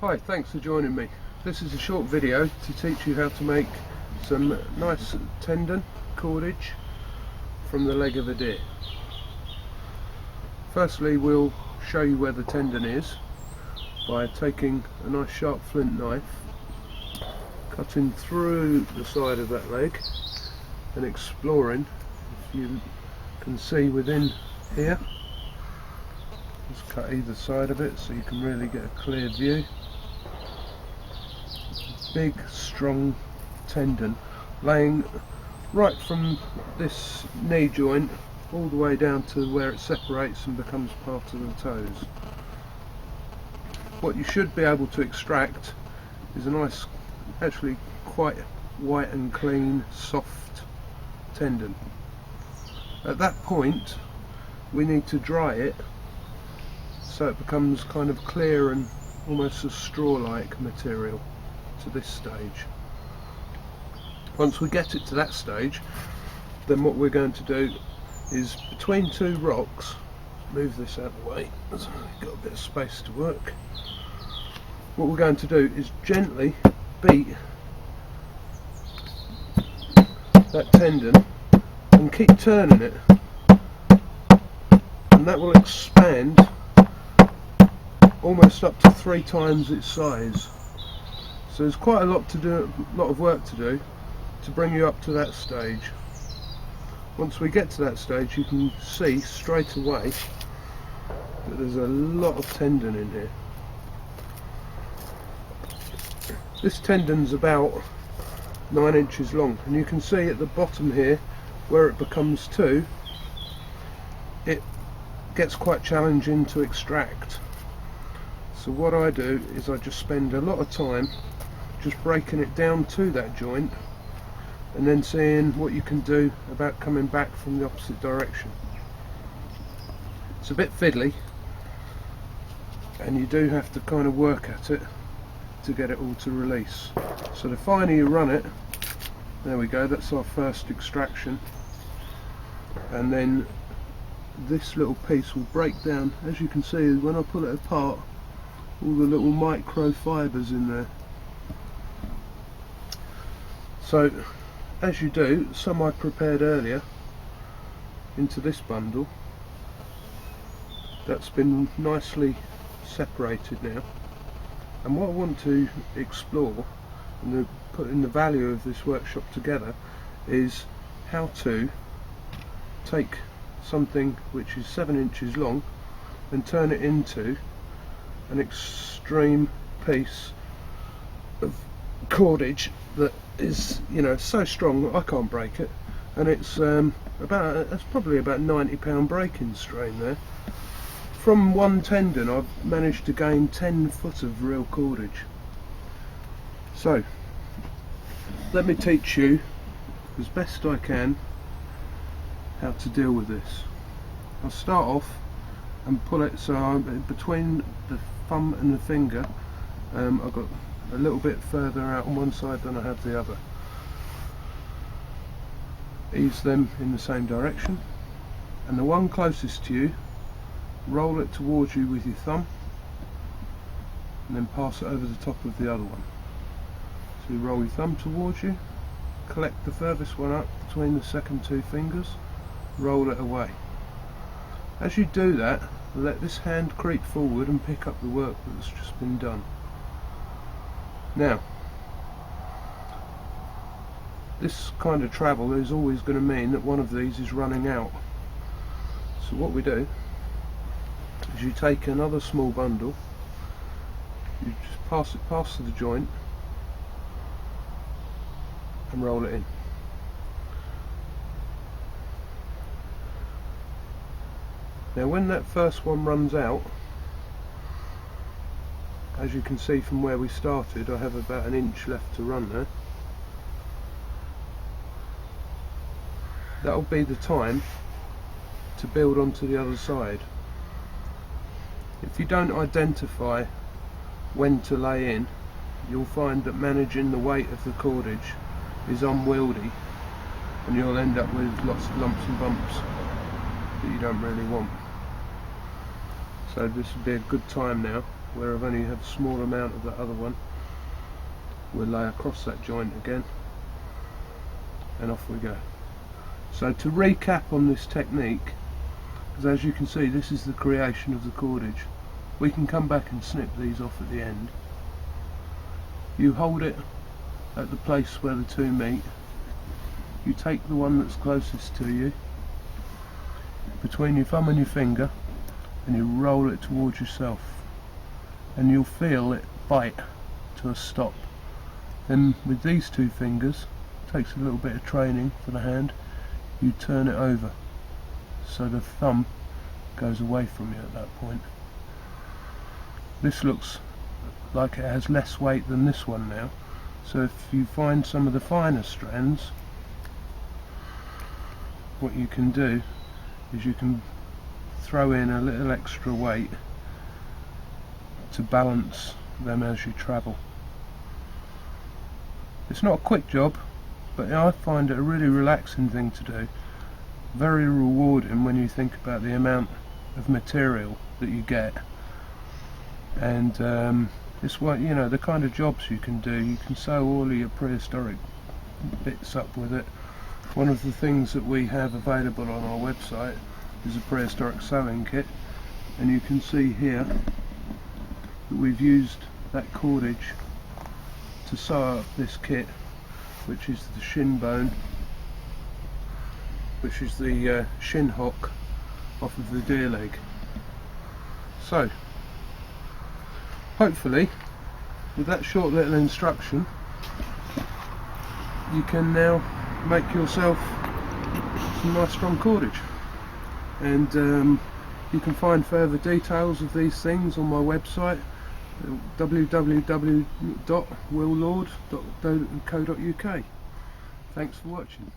Hi, thanks for joining me. This is a short video to teach you how to make some nice tendon cordage from the leg of a deer. Firstly, we'll show you where the tendon is by taking a nice sharp flint knife, cutting through the side of that leg and exploring. If you can see within here, just cut either side of it so you can really get a clear view. Big strong tendon laying right from this knee joint all the way down to where it separates and becomes part of the toes. What you should be able to extract is a nice, actually quite white and clean, soft tendon. At that point we need to dry it so it becomes kind of clear and almost a straw-like material to this stage. Once we get it to that stage, then what we're going to do is, between two rocks, move this out of the way so we've got a bit of space to work. What we're going to do is gently beat that tendon and keep turning it, and that will expand almost up to 3 times its size. So there's quite a lot to do, a lot of work to do to bring you up to that stage. Once we get to that stage, you can see straight away that there's a lot of tendon in here. This tendon's about 9 inches long, and you can see at the bottom here where it becomes 2, it gets quite challenging to extract. So what I do is I just spend a lot of time just breaking it down to that joint and then seeing what you can do about coming back from the opposite direction. It's a bit fiddly and you do have to kind of work at it to get it all to release. So the finer you run it, there we go, that's our first extraction, and then this little piece will break down. As you can see, when I pull it apart, all the little micro fibres in there. So as you do, some I prepared earlier into this bundle that's been nicely separated now, and what I want to explore and put in the value of this workshop together is how to take something which is 7 inches long and turn it into an extreme piece of cordage that is, you know, so strong that I can't break it, and it's probably about 90 pound breaking strain there. From one tendon I've managed to gain 10 foot of real cordage. So let me teach you as best I can how to deal with this. I'll start off and pull it so I'm between the thumb and the finger. I've got a little bit further out on one side than I have the other. Ease them in the same direction, and the one closest to you, roll it towards you with your thumb and then pass it over the top of the other one. So you roll your thumb towards you, collect the furthest one up between the second 2 fingers, roll it away. As you do that, let this hand creep forward and pick up the work that's just been done. Now, this kind of travel is always going to mean that one of these is running out. So what we do is you take another small bundle, you just pass it past the joint and roll it in. Now when that first one runs out, as you can see from where we started, I have about 1 inch left to run there. That'll be the time to build onto the other side. If you don't identify when to lay in, you'll find that managing the weight of the cordage is unwieldy, and you'll end up with lots of lumps and bumps that you don't really want. So this would be a good time now where I've only have a small amount of the other one. We'll lay across that joint again, and off we go. So to recap on this technique, because as you can see this is the creation of the cordage, we can come back and snip these off at the end. You hold it at the place where the two meet, you take the one that's closest to you between your thumb and your finger and you roll it towards yourself, and you'll feel it bite to a stop. Then with these two fingers, takes a little bit of training for the hand, you turn it over so the thumb goes away from you at that point. This looks like it has less weight than this one now, so if you find some of the finer strands, what you can do is you can throw in a little extra weight to balance them as you travel. It's not a quick job, but I find it a really relaxing thing to do, very rewarding when you think about the amount of material that you get, and it's what, you know, the kind of jobs you can do. You can sew all of your prehistoric bits up with it. One of the things that we have available on our website is a prehistoric sewing kit, and you can see here that we've used that cordage to sew up this kit, which is the shin bone, which is the shin hock off of the deer leg. So hopefully with that short little instruction you can now make yourself some nice strong cordage, and you can find further details of these things on my website www.willlord.co.uk. Thanks for watching.